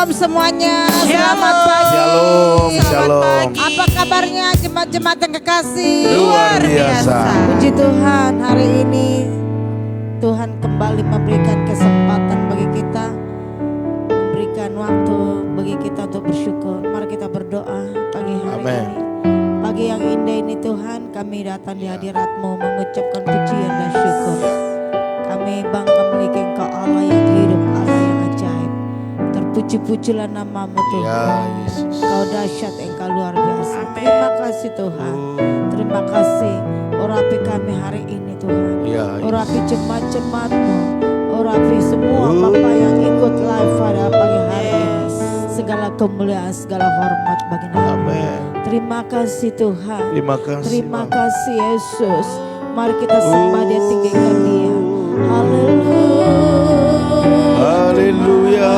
Shalom semuanya. Selamat pagi. Shalom, shalom. Apa kabarnya jemaat-jemaat yang kekasih? Luar biasa. Puji Tuhan, hari ini Tuhan kembali memberikan kesempatan bagi kita, memberikan waktu bagi kita untuk bersyukur. Mari kita berdoa pagi hari Amen. ini. Pagi yang indah ini Tuhan, kami datang di hadirat-Mu mengucapkan pujian dan syukur. Kami bangga memiliki Engkau Allah yang hidup, Allah yang ajaib. Terpuji-pujilah nama-Mu Tuhan. Ya Yesus. Engkau dahsyat, Engkau luar biasa. Terima kasih Tuhan. Terima kasih. Urapi kami hari ini Tuhan. Ya, Urapi jemaat-jemaat-Mu. Urapi semua Bapak yang ikut live pada pagi hari ini. Segala kemuliaan, segala hormat bagi nama. Amen. Terima kasih Tuhan. Terima kasih. Terima kasih Yesus. Mari kita sembah Dia, tinggikan Dia. Haleluya. Haleluya.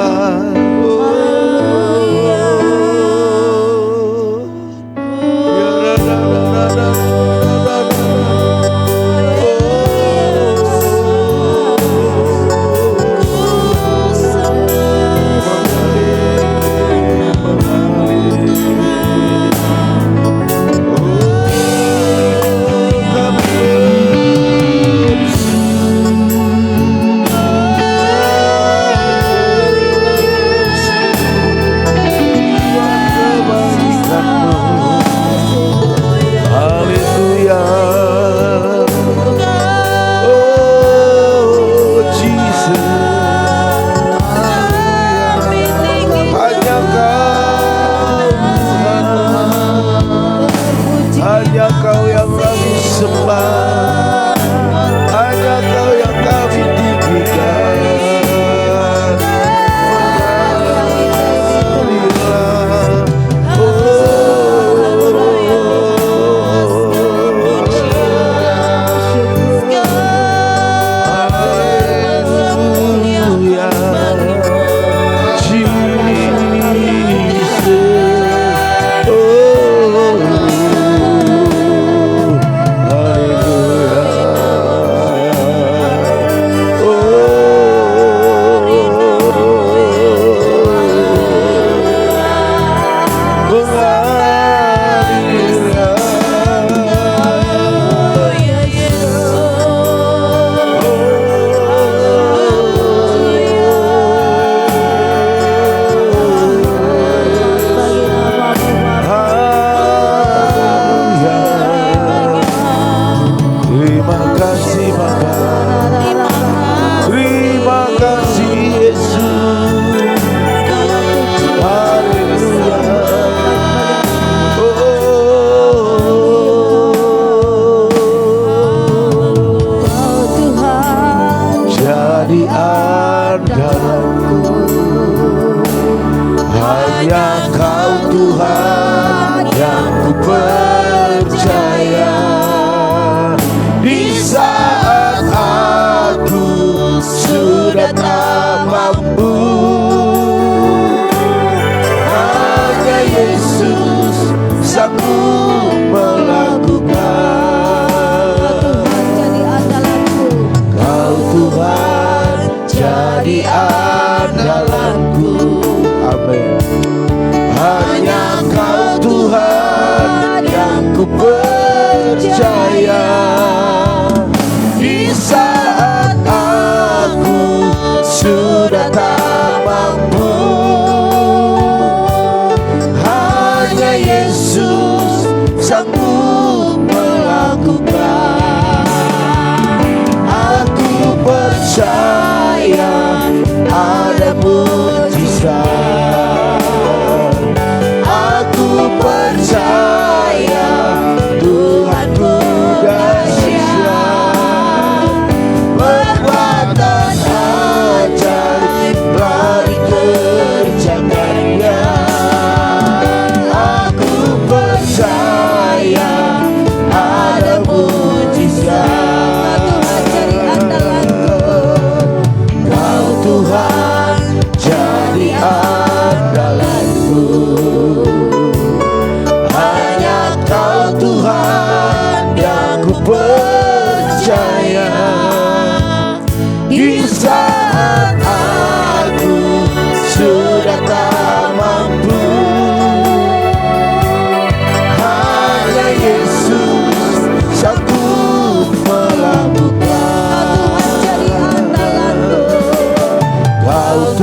Tuhan jadi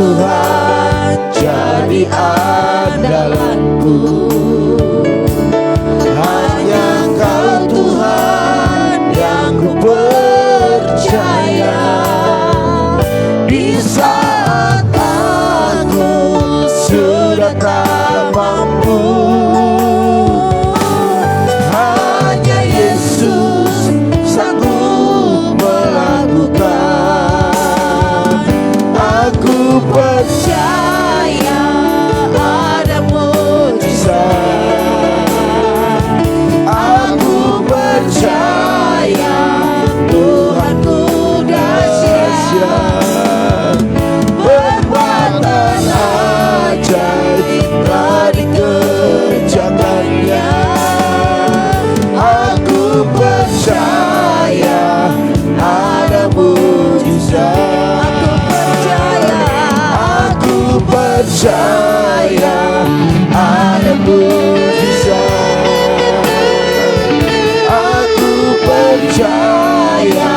Tuhan jadi andalanku. Hanya Engkau Tuhan yang ku percaya. Di saat aku sudah tak mampu, hanya Yesus sanggup melakukan. Aku percaya ada mujizat. Aku percaya Tuhanku dahsyat. Perbuatan ajaib telah dikerjakannya. Aku percaya ada mujizat. Aku percaya ada mujizat. Aku percaya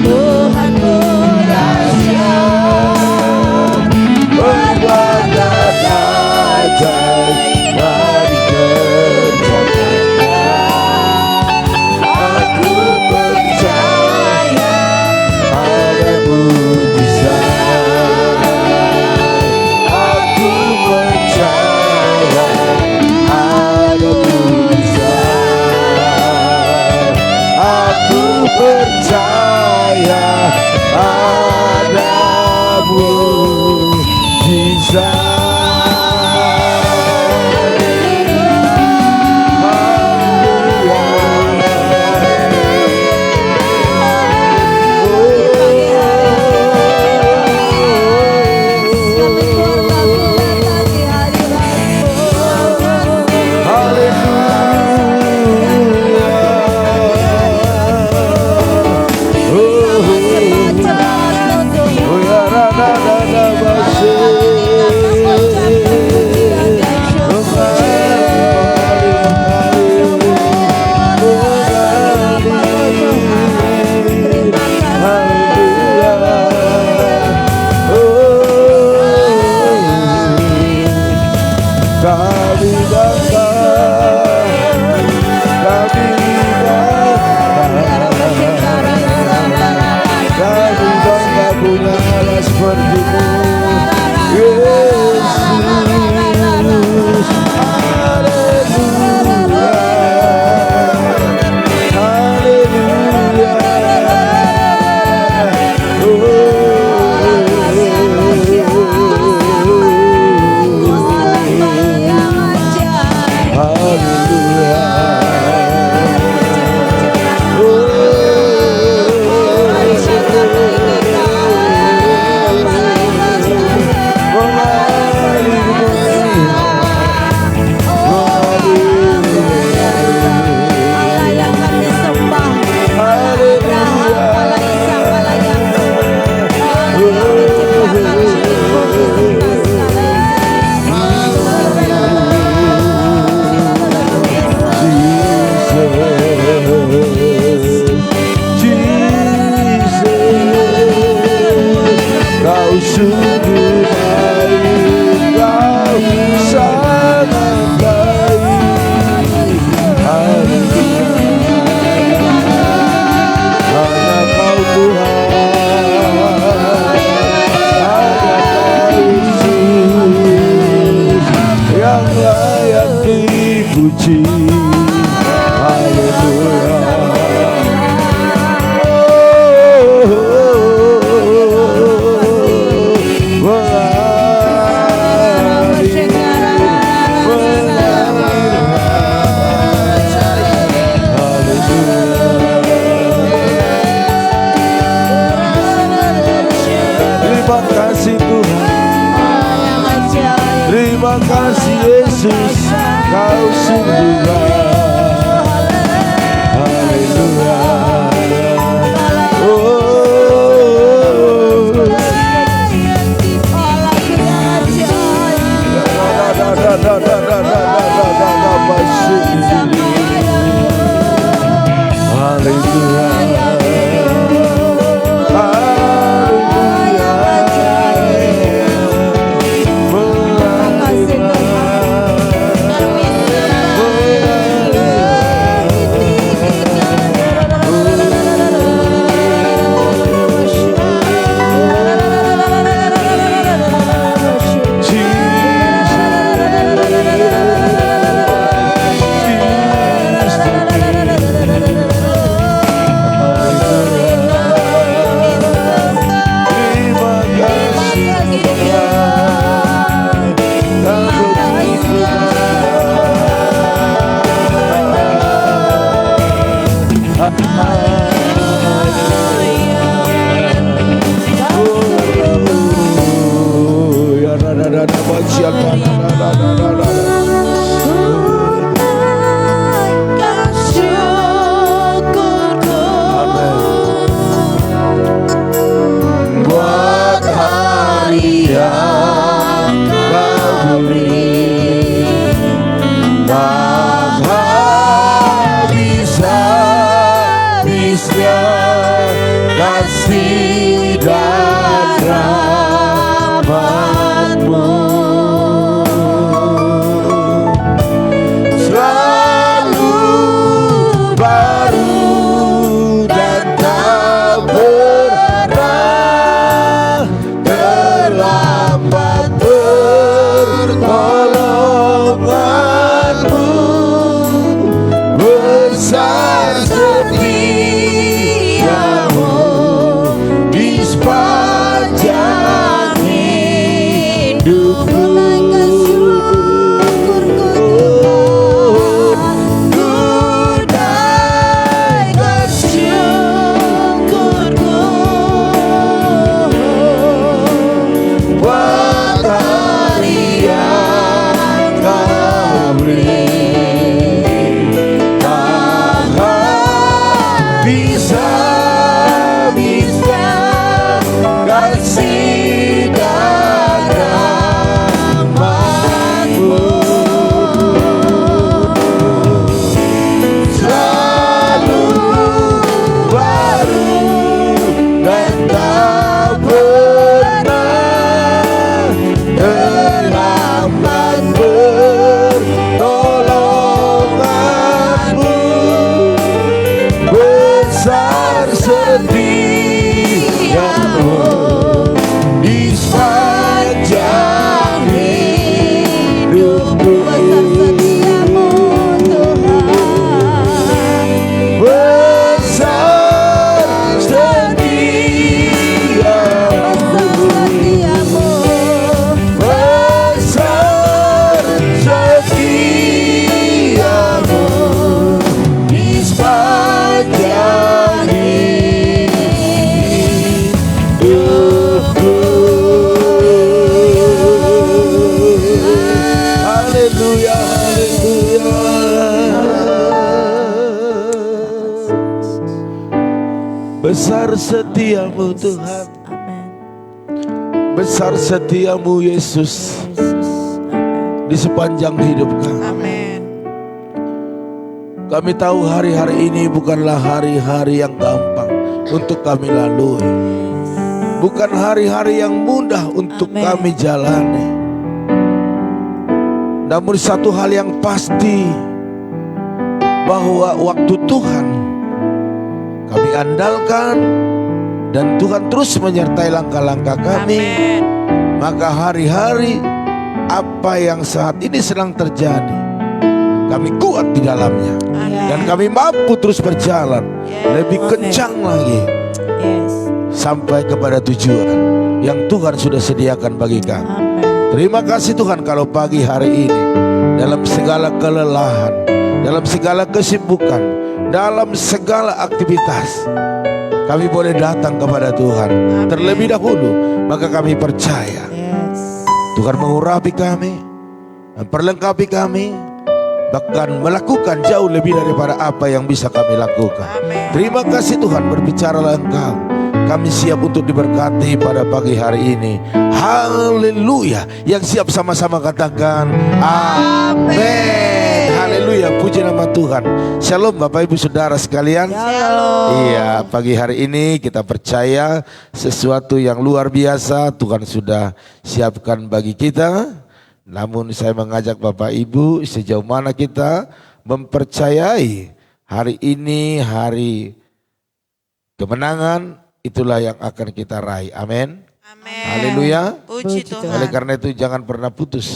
Tuhanku dahsyat. Perbuatan ajaib telah dikerjakannya. Aku percaya ada mujizat. Aku percaya ada mujizat. Aku percaya ada mujizat. Puji, haleluya. Terima kasih Tuhan, terima kasih Yesus. Kau sungguh baik. Haleluya. Haleluya. Buat hari yang Kau beri, tak habis-habisnya kasih dan rahmat-Mu. Selalu baru dan tak pernah terlambat pertolongan-Mu. Besar setiamu di sepanjang hidupku. Ku naikkan syukurku buat hari yang Kau beri, tak habis-habisnya kasih dan rahmat-Mu. Selalu baru dan tak pernah terlambat pertolongan-Mu. Besar setiamu di sepanjang hidupku. Besar setiamu, besar setiamu di sepanjang hidupku. Haleluya, haleluya. Besar setiamu Tuhan, Amin. besar setiamu Yesus Yesus. Amin. di sepanjang hidup kami. Amin. Kami tahu hari-hari ini bukanlah hari-hari yang gampang untuk kami lalui. Bukan hari-hari yang mudah untuk Amin. kami jalani. Namun satu hal yang pasti, bahwa waktu Tuhan kami andalkan dan Tuhan terus menyertai langkah-langkah kami. Amin. Maka hari-hari apa yang saat ini sedang terjadi, kami kuat di dalamnya. Amin. Dan kami mampu terus berjalan lebih Amin. kencang lagi Yes. sampai kepada tujuan yang Tuhan sudah sediakan bagi kami. Amin. Terima kasih Tuhan kalau pagi hari ini dalam segala kelelahan, dalam segala kesibukan, dalam segala aktivitas, kami boleh datang kepada Tuhan. Amin. Terlebih dahulu maka kami percaya Yes. Tuhan mengurapi kami, memperlengkapi kami, bahkan melakukan jauh lebih daripada apa yang bisa kami lakukan. Amin. Terima kasih Tuhan, berbicaralah Engkau. Kami siap untuk diberkati pada pagi hari ini. Haleluya. Yang siap sama-sama katakan amin. Haleluya, puji nama Tuhan. Shalom Bapak Ibu Saudara sekalian. Shalom. Iya, pagi hari ini kita percaya sesuatu yang luar biasa Tuhan sudah siapkan bagi kita. Namun saya mengajak Bapak Ibu, sejauh mana kita mempercayai hari ini hari kemenangan, itulah yang akan kita raih. Amin. Amin. Haleluya. Puji Puji Tuhan. Oleh karena itu jangan pernah putus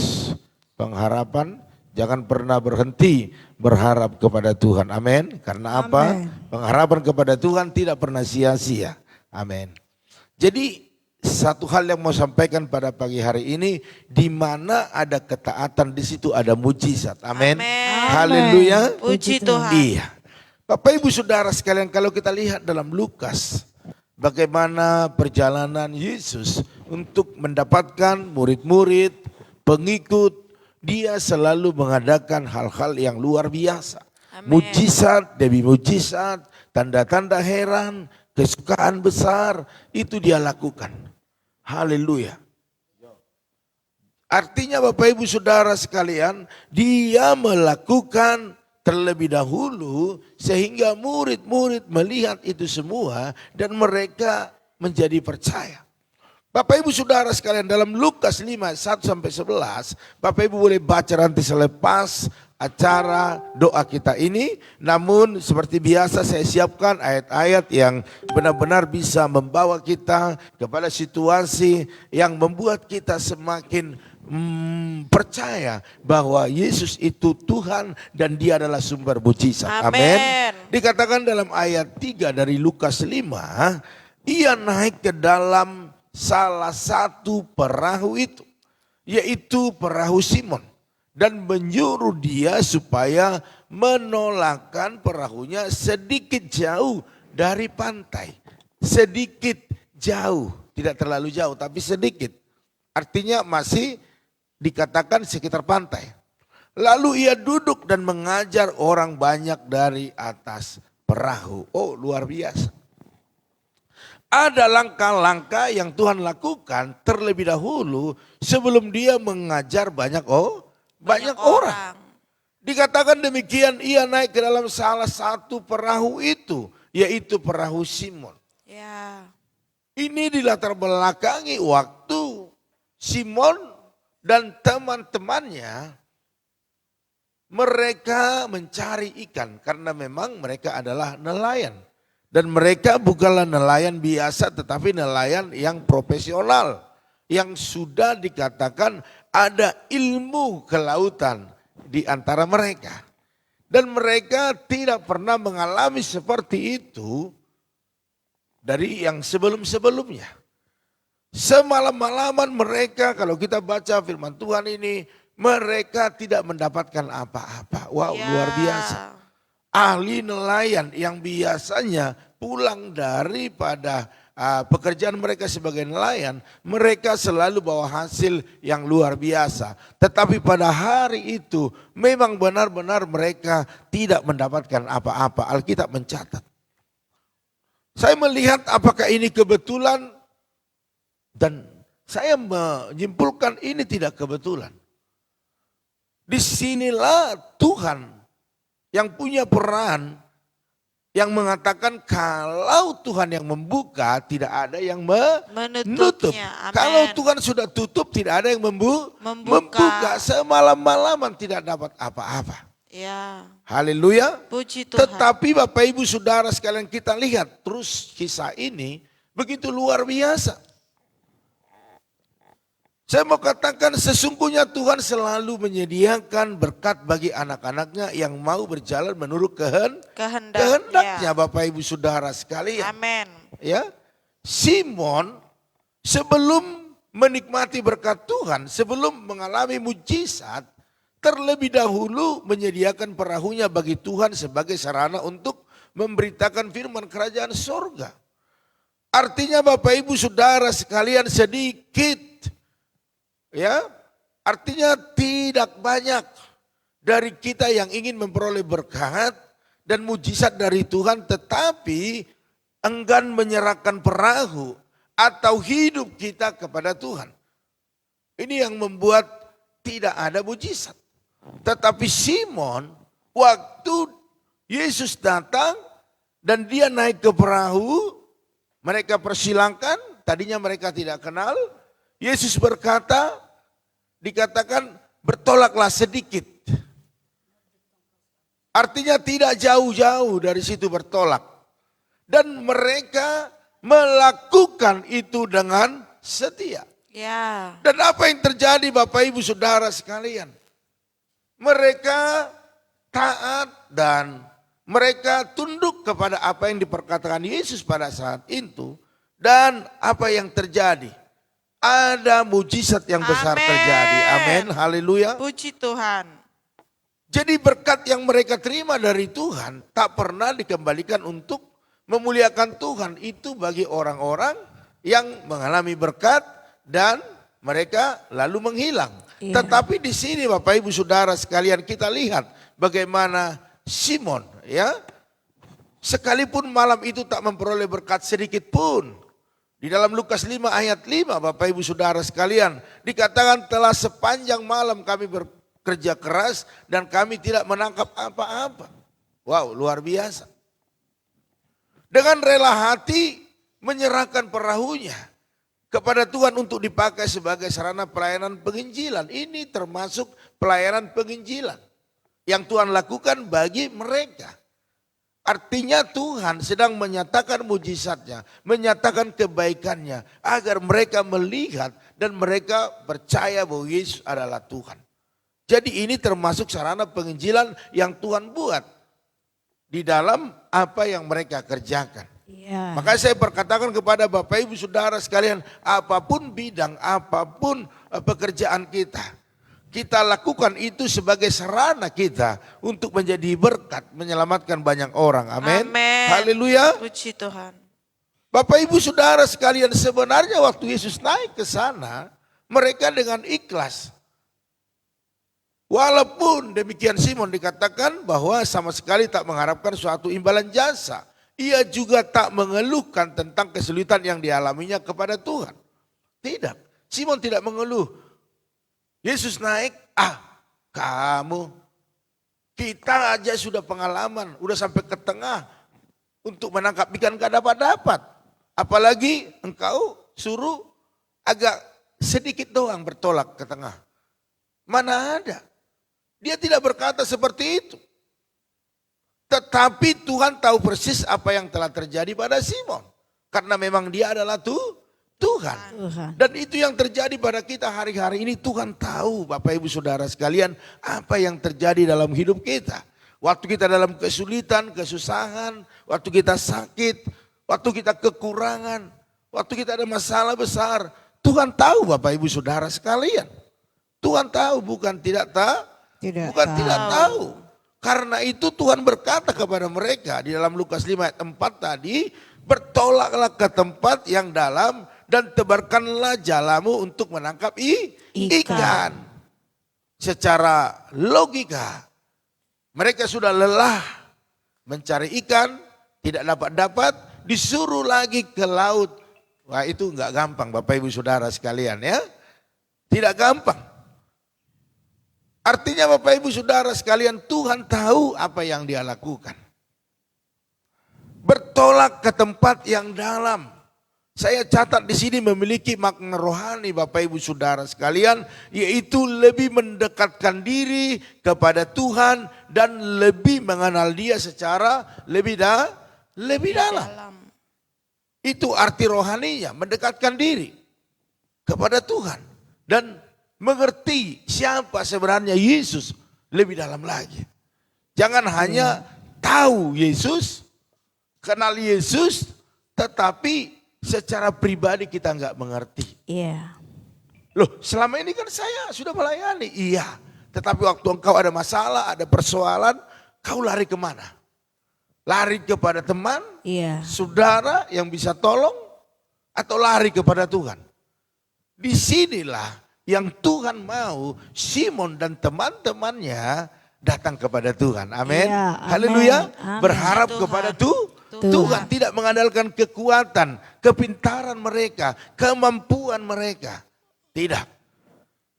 pengharapan, jangan pernah berhenti berharap kepada Tuhan. Amin. Karena apa? Amin. Pengharapan kepada Tuhan tidak pernah sia-sia. Amin. Jadi satu hal yang mau sampaikan pada pagi hari ini, di mana ada ketaatan di situ ada mujizat. Amin. Amin. Haleluya. Puji Tuhan. Iya. Bapak Ibu Saudara sekalian, kalau kita lihat dalam Lukas, bagaimana perjalanan Yesus untuk mendapatkan murid-murid, pengikut, dia selalu mengadakan hal-hal yang luar biasa. Amin. Mujizat demi mujizat, tanda-tanda heran, kesukaan besar, itu dia lakukan. Haleluya. Artinya Bapak Ibu Saudara sekalian, dia melakukan terlebih dahulu sehingga murid-murid melihat itu semua dan mereka menjadi percaya. Bapak Ibu Saudara sekalian, dalam Lukas 5, 1-11, Bapak Ibu boleh baca nanti selepas acara doa kita ini. Namun seperti biasa saya siapkan ayat-ayat yang benar-benar bisa membawa kita kepada situasi yang membuat kita semakin percaya bahwa Yesus itu Tuhan dan dia adalah sumber mujizat. Amin. Dikatakan dalam ayat 3 dari Lukas 5, ia naik ke dalam salah satu perahu itu, yaitu perahu Simon, dan menyuruh dia supaya menolakkan perahunya sedikit jauh dari pantai. Sedikit jauh, tidak terlalu jauh tapi sedikit. Artinya masih dikatakan sekitar pantai. Lalu ia duduk dan mengajar orang banyak dari atas perahu. Oh, luar biasa. Ada langkah-langkah yang Tuhan lakukan terlebih dahulu sebelum dia mengajar banyak orang. Dikatakan demikian, ia naik ke dalam salah satu perahu itu, yaitu perahu Simon. Ya. Ini dilatar belakangi waktu Simon dan teman-temannya mereka mencari ikan karena memang mereka adalah nelayan. Dan mereka bukanlah nelayan biasa tetapi nelayan yang profesional. Yang sudah dikatakan ada ilmu kelautan di antara mereka. Dan mereka tidak pernah mengalami seperti itu dari yang sebelum-sebelumnya. Semalam-malaman mereka, kalau kita baca firman Tuhan ini, mereka tidak mendapatkan apa-apa. Wow, Ya. luar biasa. Ahli nelayan yang biasanya pulang daripada pekerjaan mereka sebagai nelayan, mereka selalu bawa hasil yang luar biasa. Tetapi pada hari itu memang benar-benar mereka tidak mendapatkan apa-apa. Alkitab mencatat. Saya melihat apakah ini kebetulan, dan saya menyimpulkan ini tidak kebetulan. Disinilah Tuhan yang punya peran, yang mengatakan kalau Tuhan yang membuka, tidak ada yang menutup. Menutupnya. Amin. Kalau Tuhan sudah tutup, tidak ada yang membuka. Semalam-malaman tidak dapat apa-apa. Ya. Haleluya. Puji Tuhan. Tetapi Bapak Ibu Saudara sekalian, kita lihat terus kisah ini begitu luar biasa. Saya mau katakan sesungguhnya Tuhan selalu menyediakan berkat bagi anak-anaknya yang mau berjalan menurut kehendaknya Bapak Ibu Saudara sekalian. Amin. Ya, Simon sebelum menikmati berkat Tuhan, sebelum mengalami mujizat, terlebih dahulu menyediakan perahunya bagi Tuhan sebagai sarana untuk memberitakan firman kerajaan sorga. Artinya Bapak Ibu Saudara sekalian, sedikit, ya, artinya tidak banyak dari kita yang ingin memperoleh berkat dan mujizat dari Tuhan, tetapi enggan menyerahkan perahu atau hidup kita kepada Tuhan. Ini yang membuat tidak ada mujizat. Tetapi Simon, waktu Yesus datang dan dia naik ke perahu, mereka persilangkan, tadinya mereka tidak kenal. Yesus berkata, dikatakan bertolaklah sedikit. Artinya tidak jauh-jauh dari situ bertolak. Dan mereka melakukan itu dengan setia. Ya. Dan apa yang terjadi Bapak Ibu Saudara sekalian? Mereka taat dan mereka tunduk kepada apa yang diperkatakan Yesus pada saat itu. Dan apa yang terjadi? Ada mujizat yang besar terjadi. Amin, haleluya. Puji Tuhan. Jadi berkat yang mereka terima dari Tuhan tak pernah dikembalikan untuk memuliakan Tuhan. Itu bagi orang-orang yang mengalami berkat dan mereka lalu menghilang. Iya. Tetapi di sini Bapak Ibu Saudara sekalian kita lihat bagaimana Simon ya, sekalipun malam itu tak memperoleh berkat sedikit pun. Di dalam Lukas 5 ayat 5 Bapak Ibu Saudara sekalian dikatakan telah sepanjang malam kami bekerja keras dan kami tidak menangkap apa-apa. Wow, luar biasa. Dengan rela hati menyerahkan perahunya kepada Tuhan untuk dipakai sebagai sarana pelayanan penginjilan. Ini termasuk pelayanan penginjilan yang Tuhan lakukan bagi mereka. Artinya Tuhan sedang menyatakan mujizatnya, menyatakan kebaikannya agar mereka melihat dan mereka percaya bahwa Yesus adalah Tuhan. Jadi ini termasuk sarana penginjilan yang Tuhan buat di dalam apa yang mereka kerjakan. Iya. Maka saya perkatakan kepada Bapak Ibu Saudara sekalian, apapun bidang, apapun pekerjaan kita lakukan itu sebagai sarana kita untuk menjadi berkat, menyelamatkan banyak orang. Amin. Amin. Haleluya. Puji Tuhan. Bapak Ibu Saudara sekalian, sebenarnya waktu Yesus naik ke sana, mereka dengan ikhlas. Walaupun demikian Simon dikatakan bahwa sama sekali tak mengharapkan suatu imbalan jasa. Ia juga tak mengeluhkan tentang kesulitan yang dialaminya kepada Tuhan. Tidak, Simon tidak mengeluh. Yesus naik, kamu, kita aja sudah pengalaman, udah sampai ke tengah untuk menangkap ikan gak dapat-dapat. Apalagi engkau suruh agak sedikit doang bertolak ke tengah. Mana ada? Dia tidak berkata seperti itu. Tetapi Tuhan tahu persis apa yang telah terjadi pada Simon. Karena memang dia adalah Tuhan. Dan itu yang terjadi pada kita hari-hari ini. Tuhan tahu Bapak Ibu Saudara sekalian apa yang terjadi dalam hidup kita. Waktu kita dalam kesulitan, kesusahan, waktu kita sakit, waktu kita kekurangan, waktu kita ada masalah besar. Tuhan tahu Bapak Ibu Saudara sekalian. Tuhan tahu, bukan tidak tahu. Karena itu Tuhan berkata kepada mereka di dalam Lukas 5 ayat 4 tadi, bertolaklah ke tempat yang dalam dan tebarkanlah jalamu untuk menangkap ikan. Secara logika, mereka sudah lelah mencari ikan, tidak dapat-dapat, disuruh lagi ke laut. Wah, itu enggak gampang Bapak Ibu Saudara sekalian ya. Tidak gampang. Artinya Bapak Ibu Saudara sekalian, Tuhan tahu apa yang dia lakukan. Bertolak ke tempat yang dalam. Saya catat di sini memiliki makna rohani Bapak Ibu Saudara sekalian, yaitu lebih mendekatkan diri kepada Tuhan dan lebih mengenal Dia secara lebih dalam. Itu arti rohaninya, mendekatkan diri kepada Tuhan dan mengerti siapa sebenarnya Yesus lebih dalam lagi. Jangan hanya tahu Yesus, kenal Yesus, tetapi secara pribadi kita enggak mengerti. Iya. Loh, selama ini kan saya sudah melayani. Iya, tetapi waktu engkau ada masalah, ada persoalan, kau lari kemana? Lari kepada teman, saudara yang bisa tolong, atau lari kepada Tuhan? Disinilah yang Tuhan mau Simon dan teman-temannya datang kepada Tuhan. Amin. Ya, haleluya. Amin. Berharap Tuhan. kepada Tuhan, tidak mengandalkan kekuatan, kepintaran mereka, kemampuan mereka. Tidak.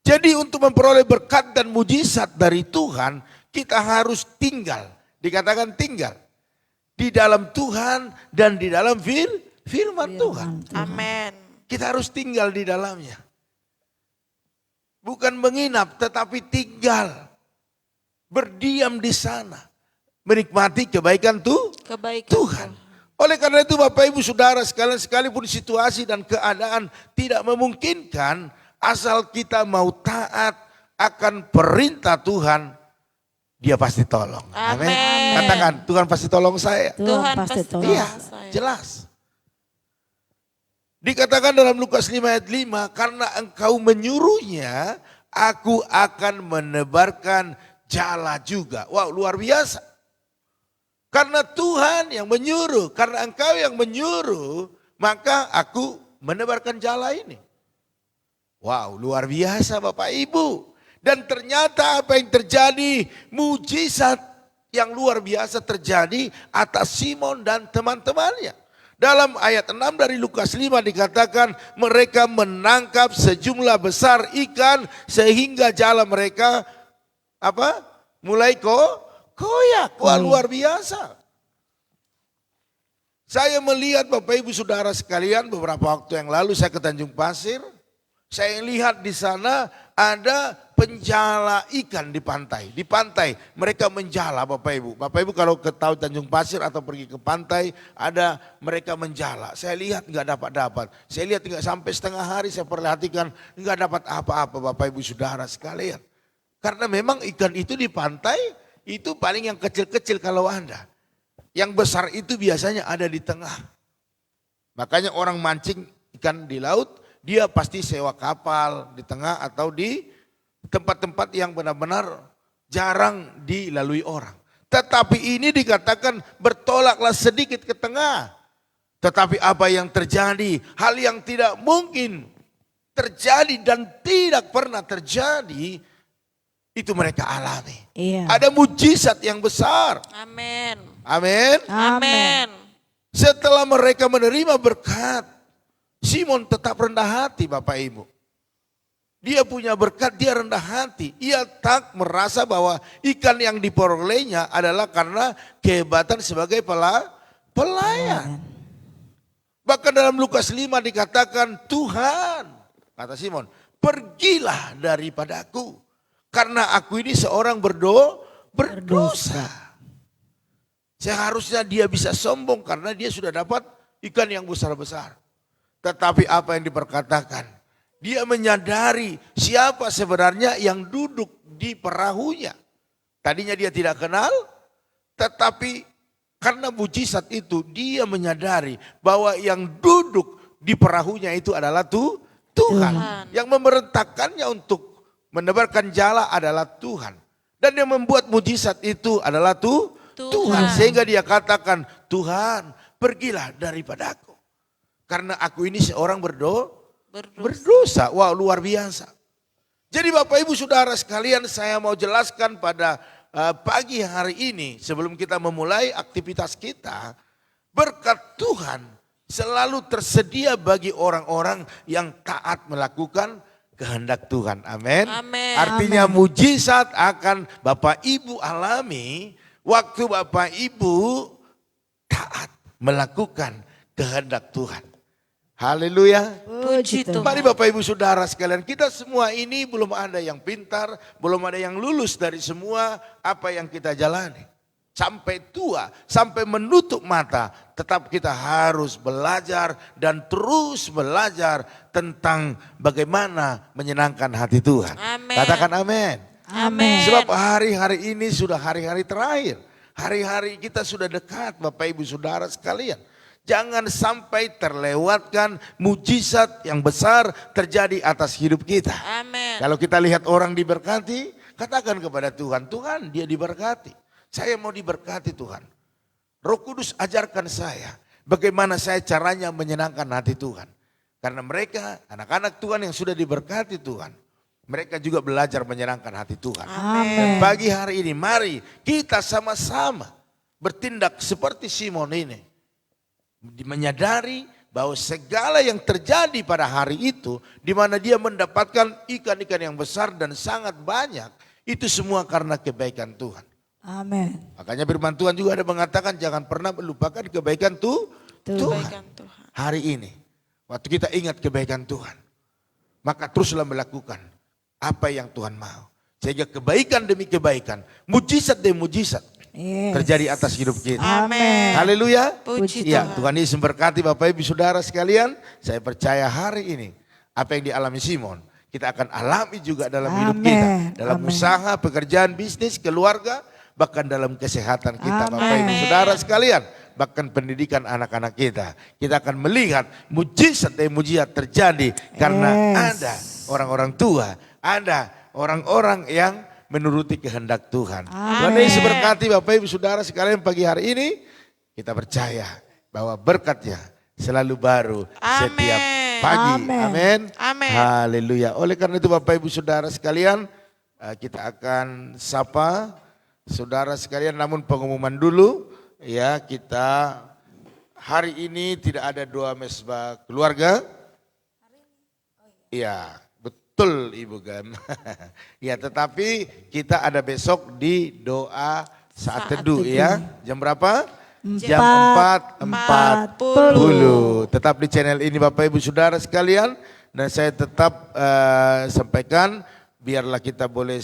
Jadi untuk memperoleh berkat dan mujizat dari Tuhan, kita harus tinggal. Dikatakan tinggal. Di dalam Tuhan dan di dalam firman Tuhan. Amin. Kita harus tinggal di dalamnya. Bukan menginap, tetapi tinggal. Berdiam di sana. Menikmati kebaikan Tuhan. Oleh karena itu Bapak Ibu Saudara sekalian, sekalipun situasi dan keadaan tidak memungkinkan, asal kita mau taat akan perintah Tuhan, Dia pasti tolong. Amin. Katakan, Tuhan pasti tolong saya. Tuhan pasti tolong Iya, saya. jelas. Dikatakan dalam Lukas 5 ayat 5, karena engkau menyuruhnya, aku akan menebarkan jala juga. Wow, luar biasa. Karena Tuhan yang menyuruh, karena engkau yang menyuruh, maka aku menebarkan jala ini. Wow, luar biasa Bapak Ibu. Dan ternyata apa yang terjadi, mujizat yang luar biasa terjadi atas Simon dan teman-temannya. Dalam ayat 6 dari Lukas 5 dikatakan mereka menangkap sejumlah besar ikan sehingga jala mereka mulai koyak. Wah, luar biasa. Saya melihat Bapak Ibu Saudara sekalian beberapa waktu yang lalu saya ke Tanjung Pasir. Saya lihat di sana ada penjala ikan di pantai. Di pantai mereka menjala Bapak Ibu. Bapak Ibu kalau ketahui Tanjung Pasir atau pergi ke pantai ada mereka menjala. Saya lihat nggak dapat. Saya lihat nggak sampai setengah hari saya perhatikan nggak dapat apa-apa Bapak Ibu Saudara sekalian. Karena memang ikan itu di pantai itu paling yang kecil-kecil kalau ada. Yang besar itu biasanya ada di tengah. Makanya orang mancing ikan di laut dia pasti sewa kapal di tengah atau di tempat-tempat yang benar-benar jarang dilalui orang. Tetapi ini dikatakan bertolaklah sedikit ke tengah. Tetapi apa yang terjadi, hal yang tidak mungkin terjadi dan tidak pernah terjadi, itu mereka alami. Iya. Ada mujizat yang besar. Amin. Amin. Amin. Setelah mereka menerima berkat, Simon tetap rendah hati Bapak Ibu. Dia punya berkat, dia rendah hati. Ia tak merasa bahwa ikan yang diperolehnya adalah karena kehebatan sebagai pelayan. Bahkan dalam Lukas 5 dikatakan, Tuhan, kata Simon, pergilah daripadaku. Karena aku ini seorang berdosa. Seharusnya dia bisa sombong karena dia sudah dapat ikan yang besar-besar. Tetapi apa yang diperkatakan? Dia menyadari siapa sebenarnya yang duduk di perahunya. Tadinya dia tidak kenal, tetapi karena mujizat itu dia menyadari bahwa yang duduk di perahunya itu adalah Tuhan. Yang memerintahkannya untuk menebarkan jala adalah Tuhan. Dan yang membuat mujizat itu adalah Tuhan. Sehingga dia katakan, Tuhan pergilah daripadaku. Karena aku ini seorang berdosa. Wah, luar biasa. Jadi Bapak Ibu Saudara sekalian, saya mau jelaskan pada pagi hari ini sebelum kita memulai aktivitas kita, berkat Tuhan selalu tersedia bagi orang-orang yang taat melakukan kehendak Tuhan. Amin. Artinya mujizat akan Bapak Ibu alami waktu Bapak Ibu taat melakukan kehendak Tuhan. Haleluya. Puji Tuhan. Mari Bapak Ibu Saudara sekalian, kita semua ini belum ada yang pintar, belum ada yang lulus dari semua apa yang kita jalani. Sampai tua, sampai menutup mata, tetap kita harus belajar dan terus belajar tentang bagaimana menyenangkan hati Tuhan. Amin. Katakan amin. Amin. Sebab hari-hari ini sudah hari-hari terakhir. Hari-hari kita sudah dekat Bapak Ibu Saudara sekalian. Jangan sampai terlewatkan mujizat yang besar terjadi atas hidup kita. Amin. Kalau kita lihat orang diberkati, katakan kepada Tuhan, Tuhan dia diberkati. Saya mau diberkati Tuhan. Roh Kudus ajarkan saya bagaimana saya caranya menyenangkan hati Tuhan. Karena mereka anak-anak Tuhan yang sudah diberkati Tuhan, mereka juga belajar menyenangkan hati Tuhan. Amin. Dan pagi hari ini mari kita sama-sama bertindak seperti Simon ini. Menyadari bahwa segala yang terjadi pada hari itu, di mana dia mendapatkan ikan-ikan yang besar dan sangat banyak, itu semua karena kebaikan Tuhan. Amin. Makanya firman Tuhan juga ada mengatakan jangan pernah melupakan kebaikan Tuhan. Kebaikan Tuhan. Hari ini, waktu kita ingat kebaikan Tuhan, maka teruslah melakukan apa yang Tuhan mau. Sehingga kebaikan demi kebaikan, mujizat demi mujizat, terjadi atas hidup kita. Amin. Haleluya. Puji Ya, Tuhan. Tuhan Yesus memberkati Bapak Ibu Saudara sekalian. Saya percaya hari ini apa yang dialami Simon, kita akan alami juga dalam hidup kita. Dalam usaha, pekerjaan, bisnis, keluarga, bahkan dalam kesehatan kita Bapak Ibu Saudara sekalian. Bahkan pendidikan anak-anak kita. Kita akan melihat mujizat demi mujizat terjadi karena ada orang-orang tua, ada orang-orang yang menuruti kehendak Tuhan. Tuhan Yesus berkati Bapak Ibu Saudara sekalian pagi hari ini. Kita percaya bahwa berkatnya selalu baru setiap pagi. Amin. Amin. Amin. Haleluya. Oleh karena itu Bapak Ibu Saudara sekalian, kita akan sapa saudara sekalian, namun pengumuman dulu ya, kita hari ini tidak ada doa mesbah keluarga. Iya, betul Ibu Gam. Ya, tetapi kita ada besok di doa saat teduh ya. Jam berapa? Jam 4.40. Tetap di channel ini Bapak Ibu Saudara sekalian. Dan saya tetap sampaikan, biarlah kita boleh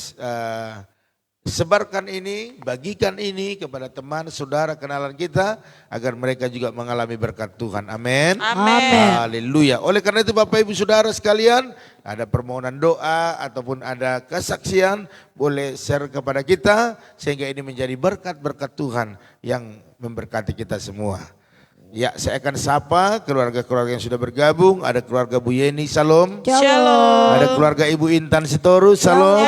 sebarkan ini, bagikan ini kepada teman, saudara, kenalan kita, agar mereka juga mengalami berkat Tuhan. Amin. Amin. Haleluya. Oleh karena itu Bapak Ibu Saudara sekalian, ada permohonan doa ataupun ada kesaksian, boleh share kepada kita, sehingga ini menjadi berkat-berkat Tuhan yang memberkati kita semua. Ya, saya akan sapa keluarga-keluarga yang sudah bergabung. Ada keluarga Bu Yeni, salam. Shalom. Ada keluarga Ibu Intan Sitorus, salam.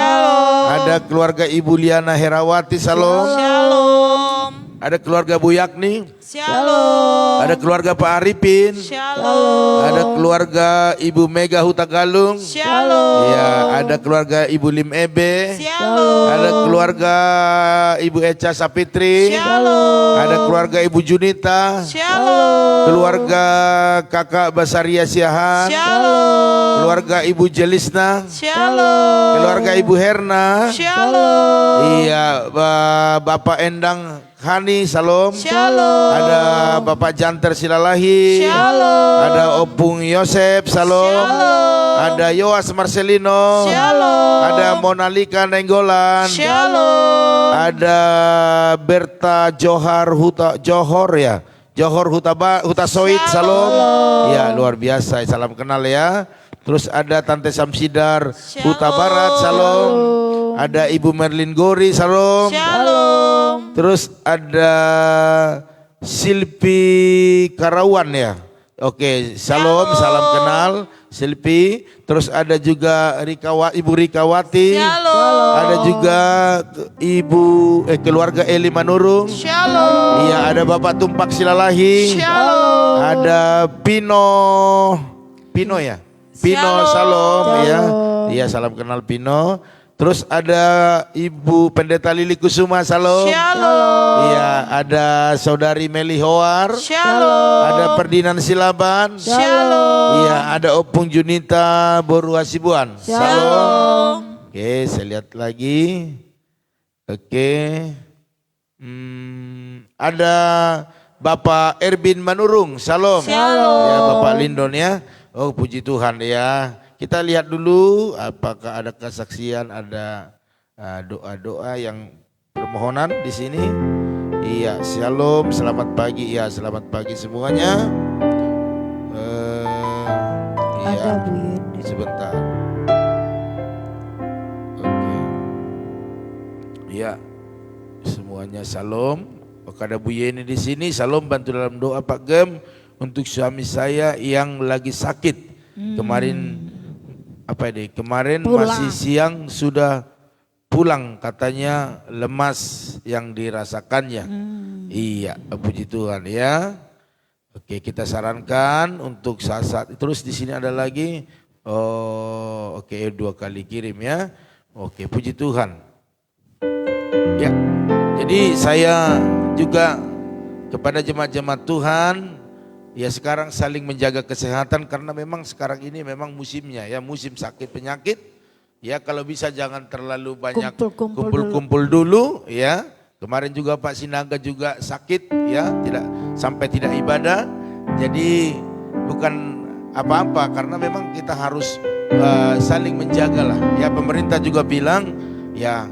Ada keluarga Ibu Liana Herawati, salam. Shalom. Ada keluarga Bu Yakni. Shalom. Ada keluarga Pak Arifin. Shalom. Ada keluarga Ibu Mega Hutagalung. Shalom. Ya, ada keluarga Ibu Lim Ebe. Shalom. Ada keluarga Ibu Echa Sapitri. Shalom. Ada keluarga Ibu Junita. Shalom. Keluarga Kakak Basaria Siahan. Shalom. Keluarga Ibu Jelisna. Shalom. Keluarga Ibu Herna. Shalom. Iya, Bapak Endang Hani, salam. Shalom. Ada Bapak Janter Silalahi. Shalom. Ada Opung Yosep, salam. Shalom. Ada Yoas Marcelino. Shalom. Ada Monalika Nenggolan. Shalom. Ada Berta Johor ya. Johor Hutasoit, salam. Ya, luar biasa, salam kenal ya. Terus ada Tante Samsidar Huta Barat, salam. Ada Ibu Merlin Gori, salam. Shalom. Terus ada Silpi Karawan ya. Oke, salam, salam kenal Silpi. Terus ada juga Ibu Rikawati. Shalom. Ada juga keluarga Eli Manurung. Shalom. Iya, ada Bapak Tumpak Silalahi. Shalom. Ada Pino ya. Pino, Shalom. salam ya. Iya, salam kenal Pino. Terus ada Ibu Pendeta Lili Kusuma, salam. Shalom. Iya, ada Saudari Meli Hoar. Shalom. Ada Perdinan Silaban. Shalom. Iya, ada Opung Junita Boru Hasibuan. Salam. Shalom. Oke, saya lihat lagi. Oke. Ada Bapak Erbin Manurung, salam. Shalom. Ya, Bapak Lindon ya. Oh, puji Tuhan ya. Kita lihat dulu apakah ada kesaksian, ada doa-doa yang permohonan di sini. Iya, shalom, selamat pagi. Ya, selamat pagi semuanya. Iya, Ada Bu Yeni. sebentar. Oke. Iya, semuanya shalom. Apakah ada Bu Yeni di sini? Shalom, bantu dalam doa Pak Gem untuk suami saya yang lagi sakit. Kemarin Kemarin Pulang. masih siang sudah pulang, katanya lemas yang dirasakannya. Iya, puji Tuhan ya. Oke, kita sarankan untuk saat-saat. Terus di sini ada lagi. Oh, oke, 2 kali kirim ya. Oke, puji Tuhan. Ya, jadi saya juga kepada jemaat-jemaat Tuhan, ya sekarang saling menjaga kesehatan karena memang sekarang ini memang musimnya ya, musim sakit penyakit. Ya, kalau bisa jangan terlalu banyak kumpul-kumpul dulu ya. Kemarin juga Pak Sinaga juga sakit ya, tidak ibadah. Jadi bukan apa-apa karena memang kita harus saling menjaga lah. Ya, pemerintah juga bilang ya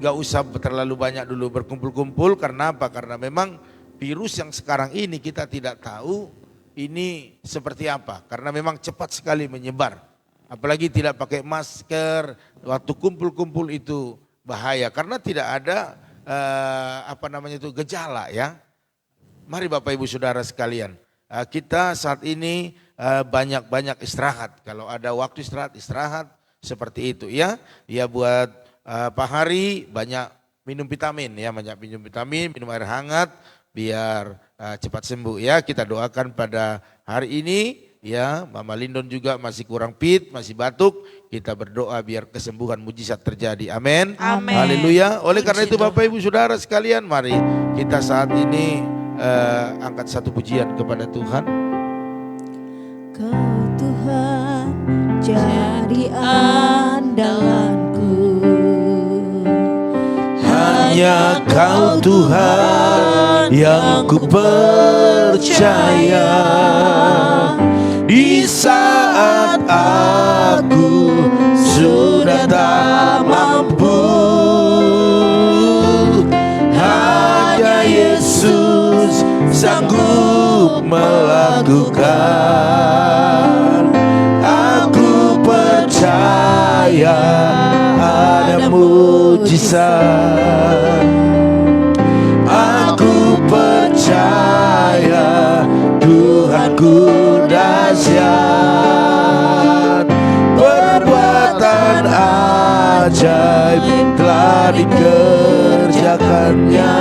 nggak usah terlalu banyak dulu berkumpul-kumpul. Karena apa? Karena memang virus yang sekarang ini kita tidak tahu ini seperti apa. Karena memang cepat sekali menyebar. Apalagi tidak pakai masker, waktu kumpul-kumpul itu bahaya. Karena tidak ada gejala ya. Mari Bapak Ibu Saudara sekalian, kita saat ini banyak-banyak istirahat. Kalau ada waktu istirahat seperti itu ya. Ya, buat Pak Hari banyak minum vitamin ya, minum air hangat biar cepat sembuh ya. Kita doakan pada hari ini Ya, Mama Lindon juga masih kurang fit, masih batuk. Kita berdoa biar kesembuhan mujizat terjadi. Amin. Amin. Haleluya. Oleh karena itu Bapak Ibu Saudara sekalian, mari kita saat ini angkat satu pujian kepada Tuhan. Kau Tuhan jadi andalanku, Hanya Kau Tuhan yang ku percaya. Di saat aku sudah tak mampu, hanya Yesus sanggup melakukan. Aku percaya ada mujizat. Aku percaya Tuhanku dahsyat. Perbuatan ajaib telah dikerjakannya.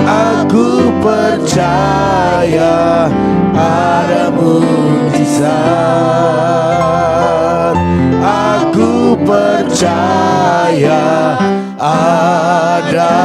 Aku percaya ada mujizat. Aku percaya ada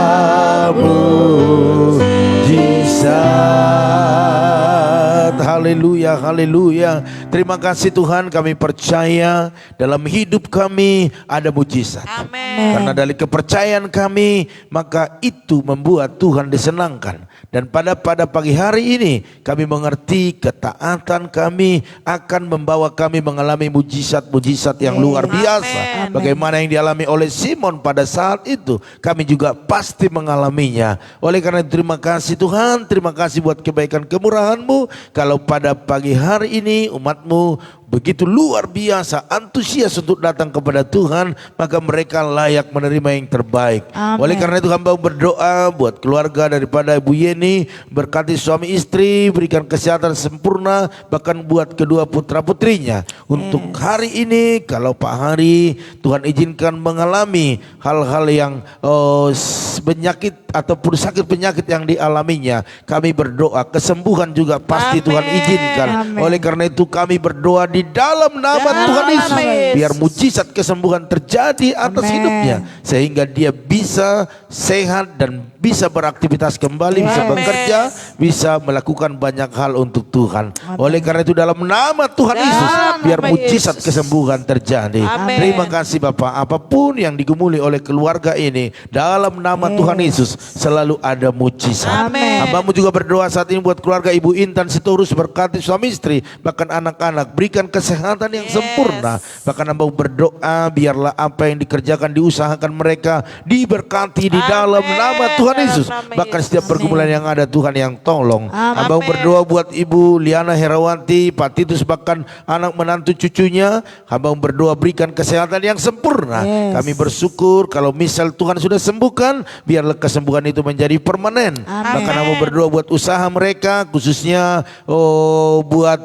mujizat. Haleluya, haleluya. Terima kasih Tuhan, kami percaya dalam hidup kami ada mujizat. Amin. Karena dari kepercayaan kami, maka itu membuat Tuhan disenangkan. Dan pada pagi hari ini kami mengerti ketaatan kami akan membawa kami mengalami mujizat-mujizat yang luar biasa. Amin. Bagaimana yang dialami oleh Simon pada saat itu, kami juga pasti mengalaminya. Oleh karena itu terima kasih Tuhan, terima kasih buat kebaikan kemurahan-Mu. Kalau pada pagi hari ini umat-Mu begitu luar biasa antusias untuk datang kepada Tuhan, maka mereka layak menerima yang terbaik. Amin. Oleh karena itu hamba berdoa buat keluarga daripada Ibu Yeni, berkati suami istri, berikan kesehatan sempurna, bahkan buat kedua putra putrinya. Untuk hari ini kalau Pak Hari Tuhan izinkan mengalami hal-hal yang penyakit ataupun sakit penyakit yang dialaminya, kami berdoa kesembuhan juga pasti Amin. Tuhan izinkan. Amin. Oleh karena itu kami berdoa di dalam nama Dalam Tuhan Yesus, nama Yesus. biar mujizat kesembuhan terjadi atas Amin. hidupnya, sehingga dia bisa sehat dan bisa beraktivitas kembali, bisa Amin. bekerja, bisa melakukan banyak hal untuk Tuhan. Oleh karena itu dalam nama Tuhan Dalam Yesus, biar nama mujizat Yesus. kesembuhan terjadi. Amin. Terima kasih Bapak, apapun yang digumuli oleh keluarga ini, dalam nama Tuhan Yesus selalu ada mujizat. Amin. Hambamu juga berdoa saat ini buat keluarga Ibu Intan Sitorus, berkati suami istri, bahkan anak-anak, berikan kesehatan yang sempurna. Bahkan hamba berdoa biarlah apa yang dikerjakan, diusahakan mereka diberkati di dalam Amin. nama Tuhan Dalam Yesus. nama Bahkan Yesus. setiap pergumulan yang ada Tuhan yang tolong. Amin. Hamba berdoa buat Ibu Liana Herawati, Pak Titus, bahkan anak menantu cucunya. Hamba berdoa berikan kesehatan yang sempurna. Yes. Kami bersyukur kalau misal Tuhan sudah sembuhkan, biarlah kesembuhan itu menjadi permanen. Amin. Bahkan hamba berdoa buat usaha mereka, khususnya buat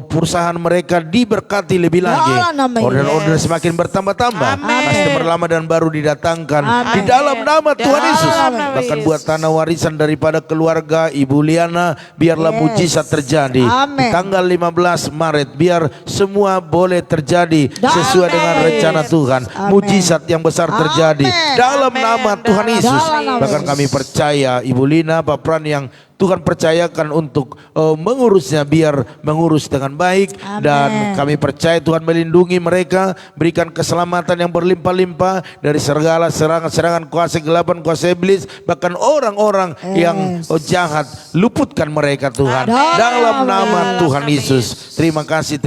perusahaan mereka diberkati lebih lagi. Dalam nama Order-order Yesus. semakin bertambah-tambah. Amin. Customer lama dan baru didatangkan Amin. di dalam nama Tuhan Dalam Yesus. nama Bahkan Yesus. buat tanah warisan daripada keluarga Ibu Liana, biarlah Yes. mujizat terjadi. Amin. Di tanggal 15 Maret biar semua boleh terjadi sesuai Amin. dengan rencana Tuhan. Amin. Mujizat yang besar terjadi Amin. dalam Amin. nama Tuhan Dalam Yesus. nama Yesus. Bahkan kami percaya Ibu Lina, Pak Pran yang Tuhan percayakan untuk mengurusnya, biar mengurus dengan baik. Amin. Dan kami percaya Tuhan melindungi mereka, berikan keselamatan yang berlimpah-limpah dari segala serangan-serangan kuasa kegelapan, kuasa iblis, bahkan orang-orang yang jahat, luputkan mereka Tuhan. Amin. Dalam nama Dalam Tuhan nama Yesus. Terima kasih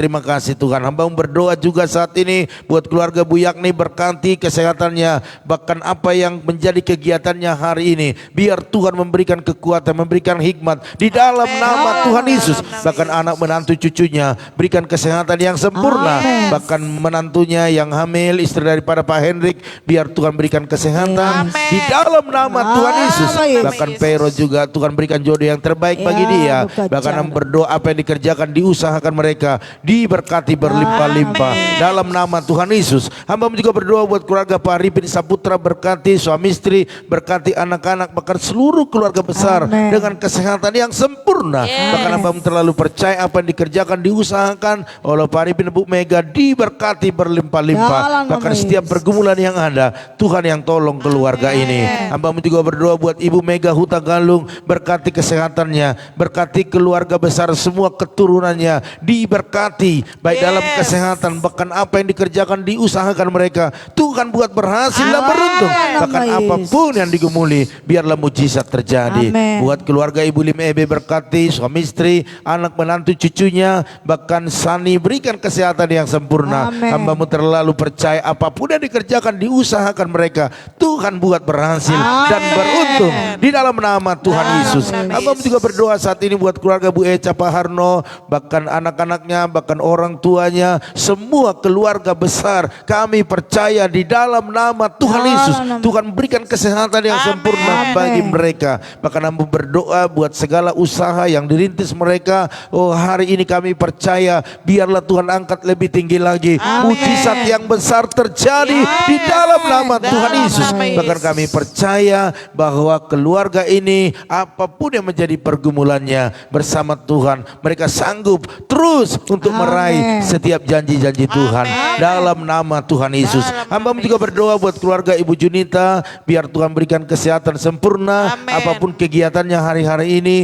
Tuhan. Hamba berdoa juga saat ini buat keluarga Bu Yakni, berkati kesehatannya, bahkan apa yang menjadi kegiatannya hari ini, biar Tuhan memberikan kekuatan, memberikan hikmat di dalam Amin. nama Tuhan Yesus. Dalam nama Bahkan Yesus. anak menantu cucunya berikan kesehatan yang sempurna. Amin. Bahkan menantunya yang hamil, istri daripada Pak Hendrik, biar Tuhan berikan kesehatan Amin. di dalam nama Tuhan Yesus. Amin. Bahkan Yesus. Pero juga Tuhan berikan jodoh yang terbaik Ya, bagi dia. bukan Bahkan jodoh. berdoa apa yang dikerjakan, diusahakan mereka diberkati berlimpah-limpah Amin. dalam nama Tuhan Yesus. Hamba juga berdoa buat keluarga Pak Arifin Saputra, berkati suami istri, berkati anak-anak, bahkan seluruh keluarga besar Amin. dengan kesehatan kesehatan yang sempurna. Bahkan hamba terlalu percaya apa yang dikerjakan, diusahakan oleh Pak Arifin Bu Mega diberkati berlimpah-limpah. Dalam Bahkan nama setiap Yesus. pergumulan yang ada, Tuhan yang tolong keluarga ini. Hamba juga berdoa buat Ibu Mega Huta Galung, berkati kesehatannya, berkati keluarga besar semua keturunannya, diberkati baik dalam kesehatan, bahkan apa yang dikerjakan, diusahakan mereka, Tuhan buat berhasil dan beruntung. Bahkan Nama Yesus. apapun yang digumuli, biarlah mujizat terjadi. Amin. Buat keluarga Ibu Lim Ebe berkati, suami istri, anak menantu cucunya, bahkan Sani berikan kesehatan yang sempurna. Amin. Hambamu terlalu percaya apapun yang dikerjakan, diusahakan mereka, Tuhan buat berhasil dan beruntung di dalam nama Tuhan Yesus. Hambamu juga berdoa saat ini buat keluarga Bu Eca, Pak Harno, bahkan anak-anaknya, bahkan orang tuanya, semua keluarga besar, kami percaya di dalam nama Tuhan Yesus, Tuhan berikan kesehatan yang sempurna bagi mereka. Bahkan hamba berdoa buat segala usaha yang dirintis mereka, oh hari ini kami percaya biarlah Tuhan angkat lebih tinggi lagi, mujizat yang besar terjadi di dalam nama Tuhan Yesus. Bahkan kami percaya bahwa keluarga ini apapun yang menjadi pergumulannya, bersama Tuhan mereka sanggup terus untuk meraih setiap janji-janji Tuhan dalam nama Tuhan Yesus. Hamba juga berdoa buat keluarga Ibu Junita, biar Tuhan berikan kesehatan sempurna. Apapun kegiatannya hari-hari ini,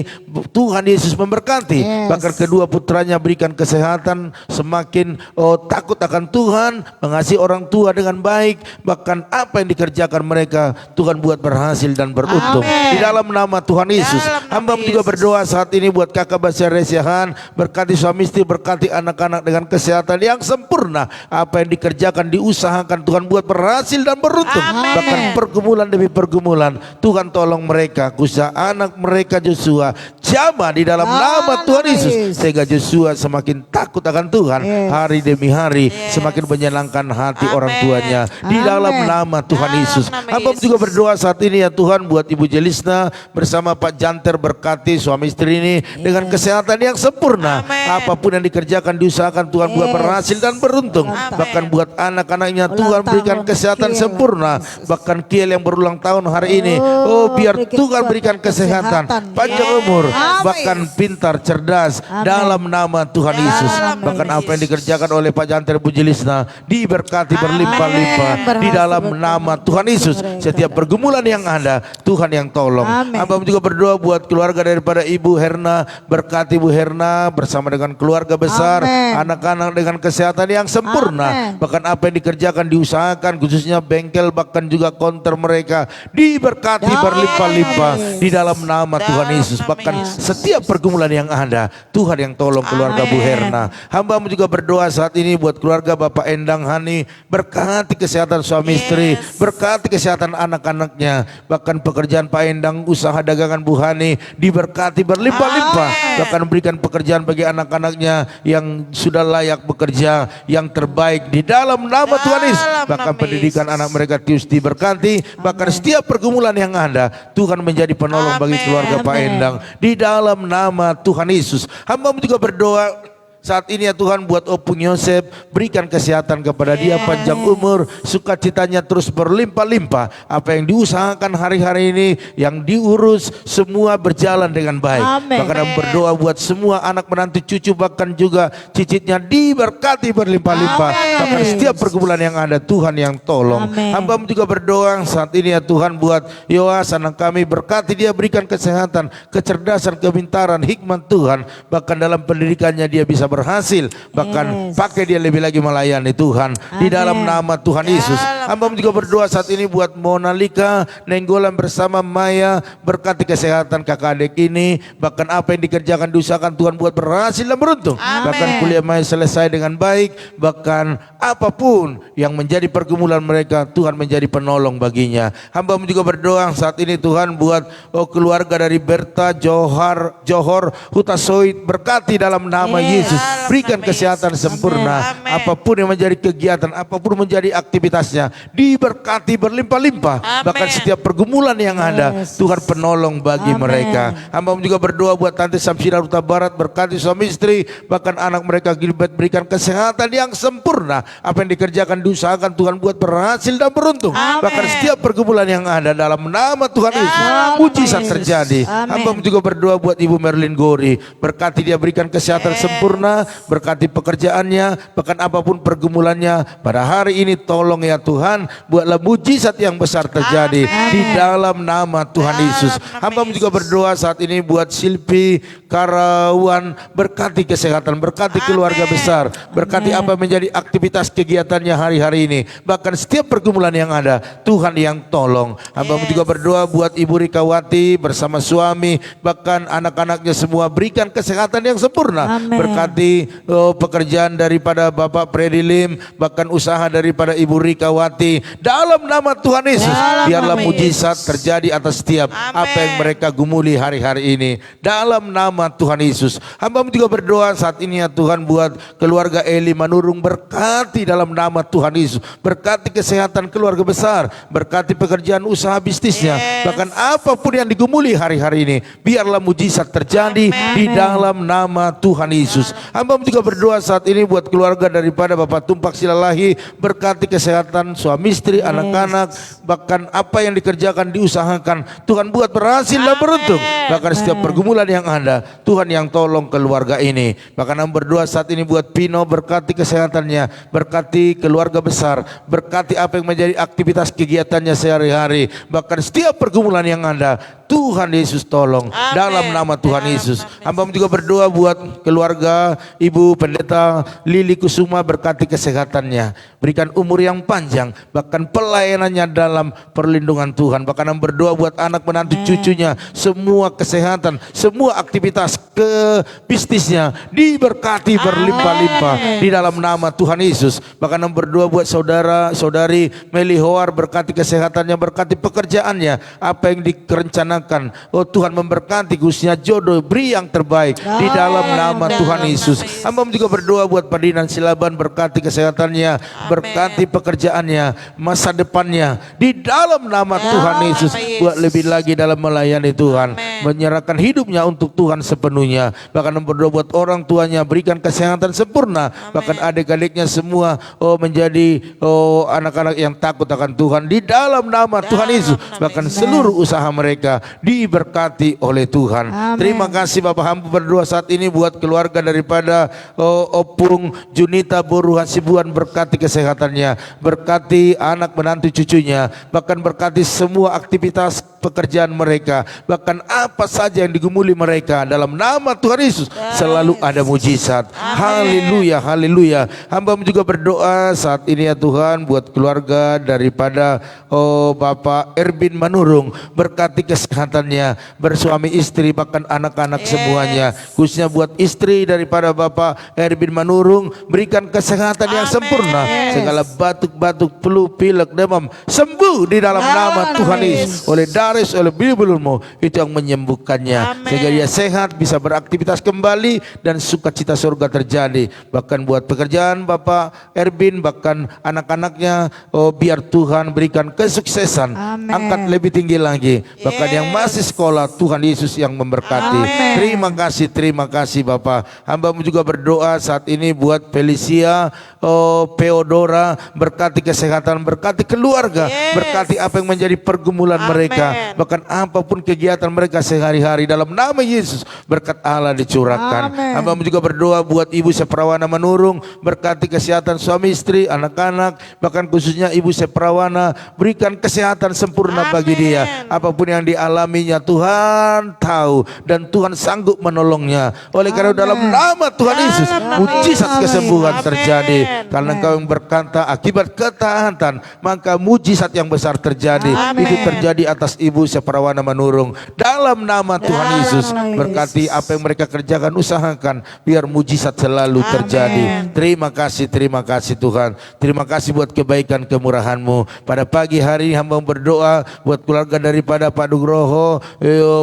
Tuhan Yesus memberkati. Bahkan kedua putranya berikan kesehatan, semakin takut akan Tuhan, mengasihi orang tua dengan baik. Bahkan apa yang dikerjakan mereka, Tuhan buat berhasil dan beruntung di dalam nama Tuhan Yesus. Hamba juga berdoa saat ini buat kakak Basya Resiahan, berkati suami istri, berkati anak-anak dengan kesehatan yang sempurna. Apa yang dikerjakan, diusahakan, Tuhan buat berhasil dan beruntung. Bahkan pergumulan demi pergumulan, Tuhan tolong mereka, khususnya anak mereka Joshua, jamah di dalam nama Tuhan Yesus, sehingga Joshua semakin takut akan Tuhan hari demi hari, semakin menyenangkan hati orang tuanya di dalam nama Tuhan Yesus. Hamba juga berdoa saat ini ya Tuhan buat Ibu Jelisna bersama Pak Janter, berkati suami istri ini dengan kesehatan yang sempurna. Apapun yang dikerjakan, diusahakan, Tuhan buat berhasil dan beruntung. Bahkan buat anak-anaknya, Tuhan berikan kesehatan sempurna. Bahkan Kiel yang berulang tahun hari ini, oh biar Tuhan berikan kesehatan, panjang umur, bahkan pintar, cerdas dalam nama Tuhan Yesus. Bahkan apa yang dikerjakan oleh Pak Janter Bu Jelisna diberkati berlimpah-limpah di dalam nama Tuhan Yesus. Setiap pergumulan yang ada, Tuhan yang tolong. Hamba juga berdoa buat keluarga daripada Ibu Herna, berkati Ibu Herna bersama dengan keluarga besar, anak-anak dengan kesehatan yang sempurna. Bahkan apa yang dikerjakan, diusahakan, khususnya bengkel, bahkan juga konter mereka, diberkati berlimpah-limpah di dalam nama Tuhan Yesus. Bahkan setiap pergumulan yang ada, Tuhan yang tolong keluarga Bu Herna. Hamba juga berdoa saat ini buat keluarga Bapak Endang Hani, berkati kesehatan suami istri, berkati kesehatan anak-anaknya. Bahkan pekerjaan Pak Endang, usaha dagangan Bu Hani, diberkati berlimpah-limpah. Bahkan berikan pekerjaan bagi anak-anaknya yang sudah layak bekerja, yang terbaik di dalam nama Tuhan Yesus. Bahkan pendidikan anak mereka terus diberkati. Bahkan setiap pergumulan yang ada, Tuhan menjadi penolong bagi keluarga Pak Endang di dalam nama Tuhan Yesus. Hamba juga berdoa saat ini ya Tuhan buat Opung Yosef, berikan kesehatan kepada dia, panjang umur, sukacitanya terus berlimpah-limpah. Apa yang diusahakan hari-hari ini, yang diurus semua berjalan dengan baik. Bahkan berdoa buat semua anak menantu cucu, bahkan juga cicitnya diberkati berlimpah-limpah. Bahkan setiap pergumulan yang ada, Tuhan yang tolong. Hamba juga berdoa saat ini ya Tuhan buat Yoas, anak kami, berkati dia, berikan kesehatan, kecerdasan, kepintaran, hikmat Tuhan. Bahkan dalam pendidikannya dia bisa berhasil, bahkan pakai dia lebih lagi melayani Tuhan di dalam nama Tuhan Yesus. Hamba juga berdoa saat ini buat Mona Lika Nenggolan bersama Maya, berkati kesehatan kakak adik ini. Bahkan apa yang dikerjakan, diusahakan, Tuhan buat berhasil dan beruntung. Bahkan kuliah Maya selesai dengan baik. Bahkan apapun yang menjadi pergumulan mereka, Tuhan menjadi penolong baginya. Hamba juga berdoa saat ini Tuhan buat keluarga dari Berta Johor Hutasoit, berkati dalam nama Yesus. berikan kesehatan sempurna. Apapun yang menjadi kegiatan, apapun menjadi aktivitasnya, diberkati berlimpah-limpah. Bahkan setiap pergumulan yang ada, Tuhan penolong bagi mereka. Hamba juga berdoa buat Tante Samsira Huta Barat, berkati suami istri, bahkan anak mereka Gilbert, berikan kesehatan yang sempurna. Apa yang dikerjakan, diusahakan, Tuhan buat berhasil dan beruntung. Bahkan setiap pergumulan yang ada, dalam nama Tuhan Yesus, mujizat terjadi. Hamba juga berdoa buat Ibu Merlin Gori, berkati dia, berikan kesehatan sempurna, berkati pekerjaannya, bahkan apapun pergumulannya pada hari ini, tolong ya Tuhan, buatlah mujizat yang besar terjadi di dalam nama Tuhan Yesus. Hamba juga berdoa saat ini buat Silpi Karawan, berkati kesehatan, berkati keluarga besar, berkati apa menjadi aktivitas kegiatannya hari-hari ini, bahkan setiap pergumulan yang ada, Tuhan yang tolong. Hamba juga berdoa buat Ibu Rikawati bersama suami, bahkan anak-anaknya semua, berikan kesehatan yang sempurna. Berkati pekerjaan daripada Bapak Predilim, bahkan usaha daripada Ibu Rikawati, dalam nama Tuhan Yesus. Biarlah mujizat terjadi atas setiap apa yang mereka gumuli hari-hari ini, dalam nama Tuhan Yesus. Hamba juga berdoa saat ini ya Tuhan buat keluarga Eli Manurung, berkati dalam nama Tuhan Yesus, berkati kesehatan keluarga besar, berkati pekerjaan usaha bisnisnya, bahkan apapun yang digumuli hari-hari ini, biarlah mujizat terjadi di dalam nama Tuhan Yesus. Hamba juga berdoa saat ini buat keluarga daripada Bapak Tumpak Silalahi, berkati kesehatan suami istri, anak-anak, bahkan apa yang dikerjakan, diusahakan, Tuhan buat berhasil dan beruntung. Bahkan setiap pergumulan yang ada, Tuhan yang tolong keluarga ini. Bahkan hamba berdoa saat ini buat Pino, berkati kesehatannya, berkati keluarga besar, berkati apa yang menjadi aktivitas kegiatannya sehari-hari, bahkan setiap pergumulan yang ada, Tuhan Yesus tolong dalam nama Tuhan Yesus. Hamba juga berdoa buat keluarga Ibu Pendeta Lili Kusuma, berkati kesehatannya, berikan umur yang panjang, bahkan pelayanannya dalam perlindungan Tuhan. Bahkan hamba berdoa buat anak menantu cucunya, semua kesehatan, semua aktivitas ke bisnisnya diberkati berlimpah-limpah di dalam nama Tuhan Yesus. Bahkan hamba berdoa buat saudara-saudari Meli Hoar, berkati kesehatannya, berkati pekerjaannya, apa yang direncanakan, oh Tuhan memberkati, khususnya jodoh, beri yang terbaik di dalam nama Tuhan Yesus. Hamba juga berdoa buat Padinan Silaban, berkati kesehatannya, berkati pekerjaannya, masa depannya di dalam nama Tuhan Yesus. Buat lebih lagi dalam melayani Tuhan, menyerahkan hidupnya untuk Tuhan sepenuhnya. Bahkan berdoa buat orang tuanya, berikan kesehatan sempurna, bahkan adik-adiknya semua menjadi anak-anak yang takut akan Tuhan di dalam nama Tuhan Yesus. Bahkan seluruh usaha mereka diberkati oleh Tuhan. Terima kasih Bapak. Hamba berdoa saat ini buat keluarga daripada Opung Junita Boru Hasibuan, berkati kesehatannya, berkati anak menantu cucunya, bahkan berkati semua aktivitas pekerjaan mereka, bahkan apa saja yang digumuli mereka, dalam nama Tuhan Yesus selalu ada mujizat. Haleluya, haleluya. Hamba juga berdoa saat ini ya Tuhan buat keluarga daripada Bapak Erbin Manurung, berkati kesehatannya, bersuami istri, bahkan anak-anak semuanya, khususnya buat istri daripada Bapak Erbin Manurung, berikan kesehatan yang sempurna, segala batuk-batuk, flu, pilek, demam sembuh di dalam nama Tuhan Yesus. Oleh daris, oleh bilulmu itu yang menyembuhkannya, sehingga dia sehat, bisa beraktivitas kembali, dan sukacita surga terjadi. Bahkan buat pekerjaan Bapak Erbin, bahkan anak-anaknya, biar Tuhan berikan kesuksesan, angkat lebih tinggi lagi. Bahkan yang masih sekolah, Tuhan Yesus yang memberkati. Terima kasih Bapak. Hamba juga berdoa saat ini buat Felicia Peodora, berkati kesehatan, berkati keluarga, berkati apa yang menjadi pergumulan mereka, bahkan apapun kegiatan mereka sehari-hari, dalam nama Yesus berkat Allah dicurahkan. Hamba juga berdoa buat Ibu Seprawana Manurung, berkati kesehatan suami istri, anak-anak, bahkan khususnya Ibu Seprawana, berikan kesehatan sempurna bagi dia. Apapun yang dialaminya Tuhan tahu, dan Tuhan sanggup menolongnya. Oleh karena dalam nama Tuhan Yesus mujizat kesembuhan terjadi, karena Engkau yang berkata akibat ketaatan maka mujizat yang besar terjadi. Itu terjadi atas Ibu Separawana Manurung. Dalam nama Tuhan Yesus, berkati apa yang mereka kerjakan, usahakan biar mujizat selalu terjadi. Terima kasih Tuhan. Terima kasih buat kebaikan kemurahan-Mu. Pada pagi hari ini hamba berdoa buat keluarga daripada Pak Nugroho,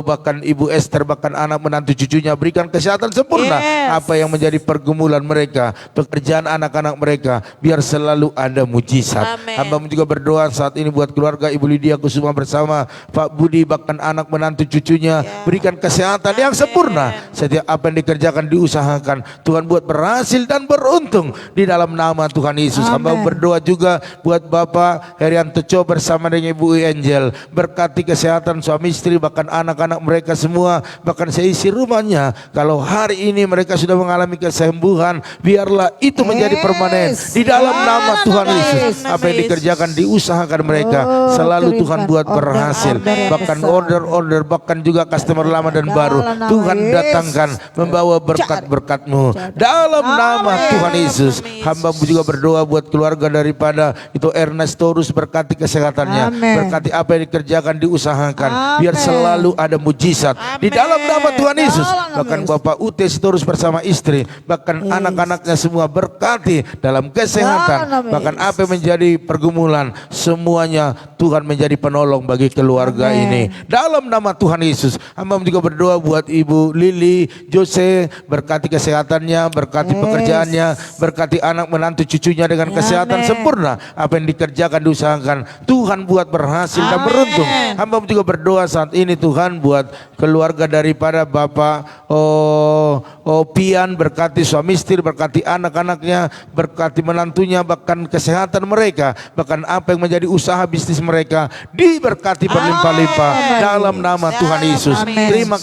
bahkan Ibu Esther, bahkan anak menantu cucunya, berikan kesehatan sempurna. Apa yang menjadi pergumulan mereka, pekerjaan anak-anak mereka, biar selalu ada mujizat. Hamba juga berdoa saat ini buat keluarga Ibu Lydia Kusuma bersama Pak Budi, bahkan anak menantu cucunya, berikan kesehatan yang sempurna. Setiap apa yang dikerjakan, diusahakan, Tuhan buat berhasil dan beruntung di dalam nama Tuhan Yesus. Hamba berdoa juga buat Bapak Herianto Cho bersama dengan Ibu Angel, berkati kesehatan suami istri, bahkan anak-anak mereka semua, bahkan seisi rumahnya. Kalau hari ini mereka sudah mengalami kesembuhan, biarlah itu menjadi permanen di dalam nama Tuhan Yesus. Apa yang dikerjakan, diusahakan mereka, selalu Tuhan buat berhasil. Bahkan order-order, bahkan juga customer lama dan baru, Tuhan datangkan membawa berkat-berkat-Mu dalam nama Tuhan Yesus. Hamba juga berdoa buat keluarga daripada itu Ernestorus, berkati kesehatannya, berkati apa yang dikerjakan, diusahakan, biar selalu ada mujizat di dalam nama Tuhan Yesus. Bahkan Bapak Ute Sitorus bersama istri, bahkan anak-anaknya semua, berkati dalam kesehatan, bahkan apa yang menjadi pergumulan, semuanya Tuhan menjadi penolong bagi keluarga ini dalam nama Tuhan Yesus. Hamba juga berdoa buat Ibu Lili Jose, berkati kesehatannya, berkati pekerjaannya, berkati anak menantu cucunya dengan kesehatan sempurna. Apa yang dikerjakan, diusahakan, Tuhan buat berhasil dan beruntung. Hamba juga berdoa saat ini Tuhan buat keluarga daripada Bapak Pian, berkati suami istri, berkati anak-anaknya, berkati menantunya, bahkan kesehatan mereka, bahkan apa yang menjadi usaha bisnis mereka, diberkati berlimpah-limpah dalam nama Tuhan Yesus. Terima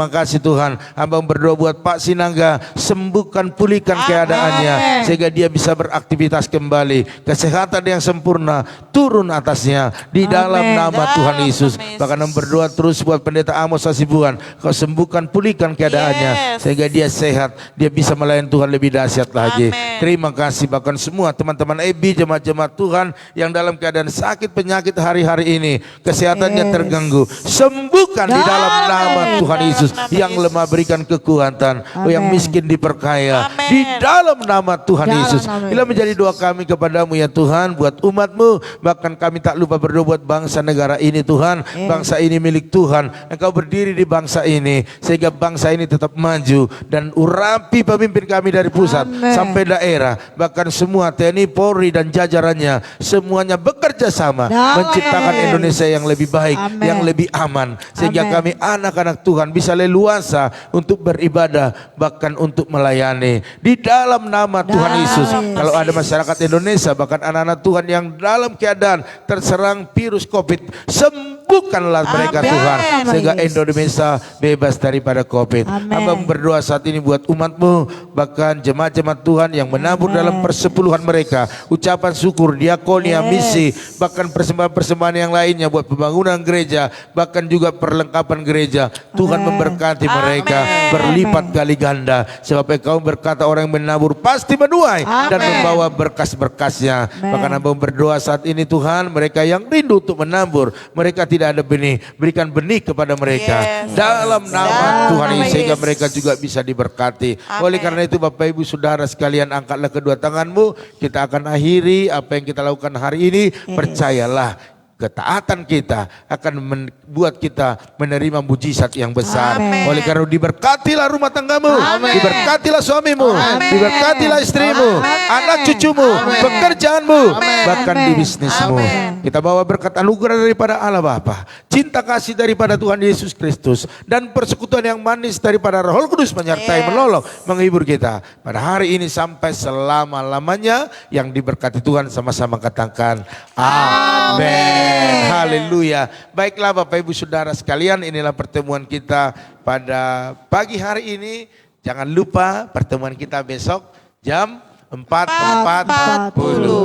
kasih Tuhan. Hamba berdoa buat Pak Sinangga, sembuhkan, pulihkan keadaannya sehingga dia bisa beraktivitas kembali, kesehatan yang sempurna turun atasnya di dalam nama Tuhan Yesus. Bahkan berdoa terus buat Pendeta Amos Hasibuan, Kau sembuhkan, pulihkan keadaannya sehingga dia sehat, dia bisa melayani Tuhan lebih dahsyat lagi. Terima kasih bahkan semua teman-teman EBI, jemaat-jemaat Tuhan yang dalam keadaan sakit penyakit hari-hari ini, kesehatannya terganggu, sembuhkan di dalam nama Tuhan Yesus. Yang lemah berikan kekuatan, yang miskin diperkaya di dalam nama Tuhan Yesus. Bila menjadi doa kami kepadamu ya Tuhan, buat umat-Mu, bahkan kami tak lupa berdoa buat bangsa negara ini Tuhan. Bangsa ini milik Tuhan, Engkau berdiri di bangsa ini sehingga bangsa ini tetap maju, dan urapi pemimpin kami dari pusat sampai daerah, bahkan semua TNI, Polri dan jajarannya, semuanya bekerja sama menciptakan Indonesia yang lebih baik, yang lebih aman, sehingga kami anak-anak Tuhan bisa leluasa untuk beribadah, bahkan untuk melayani di dalam nama Tuhan Yesus. Kalau ada masyarakat Indonesia, bahkan anak-anak Tuhan yang dalam keadaan terserang virus COVID, sembuhkanlah mereka Tuhan, sehingga Indonesia bebas daripada COVID. Hamba berdoa saat ini buat umat-Mu, bahkan jemaat-jemaat Tuhan yang menabur dalam persepuluhan mereka, ucapan syukur, diakonia, misi, bahkan persembahan-persembahan yang lainnya buat pembangunan gereja, bahkan juga perlengkapan gereja. Tuhan memberkati mereka berlipat kali ganda, sebab Engkau berkata orang yang menabur pasti menuai dan membawa berkas-berkasnya. Bahkan hamba berdoa saat ini Tuhan, mereka yang rindu untuk menabur, mereka tidak ada benih, berikan benih kepada mereka dalam nama Tuhan Yesus, sehingga mereka juga bisa diberkati. Oleh karena itu Bapak Ibu Saudara sekalian, angkatlah kedua tanganmu, kita akan akhiri apa yang kita lakukan hari ini. Percayalah, ketaatan kita akan membuat kita menerima mujizat yang besar. Oleh karena diberkatilah rumah tanggamu, diberkatilah suamimu, diberkatilah istrimu, anak cucumu, pekerjaanmu, bahkan di bisnismu. Kita bawa berkat anugerah daripada Allah Bapa, cinta kasih daripada Tuhan Yesus Kristus, dan persekutuan yang manis daripada Roh Kudus menyertai, menolong, menghibur kita pada hari ini sampai selama-lamanya. Yang diberkati Tuhan sama-sama katakan amin. Haleluya. Baiklah Bapak Ibu Saudara sekalian, inilah pertemuan kita pada pagi hari ini. Jangan lupa pertemuan kita besok jam 4.40.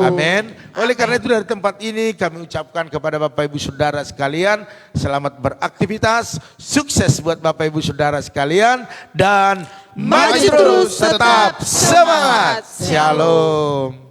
Amin. Oleh karena itu dari tempat ini kami ucapkan kepada Bapak Ibu Saudara sekalian, selamat beraktivitas, sukses buat Bapak Ibu Saudara sekalian, dan maju terus, tetap semangat. Shalom.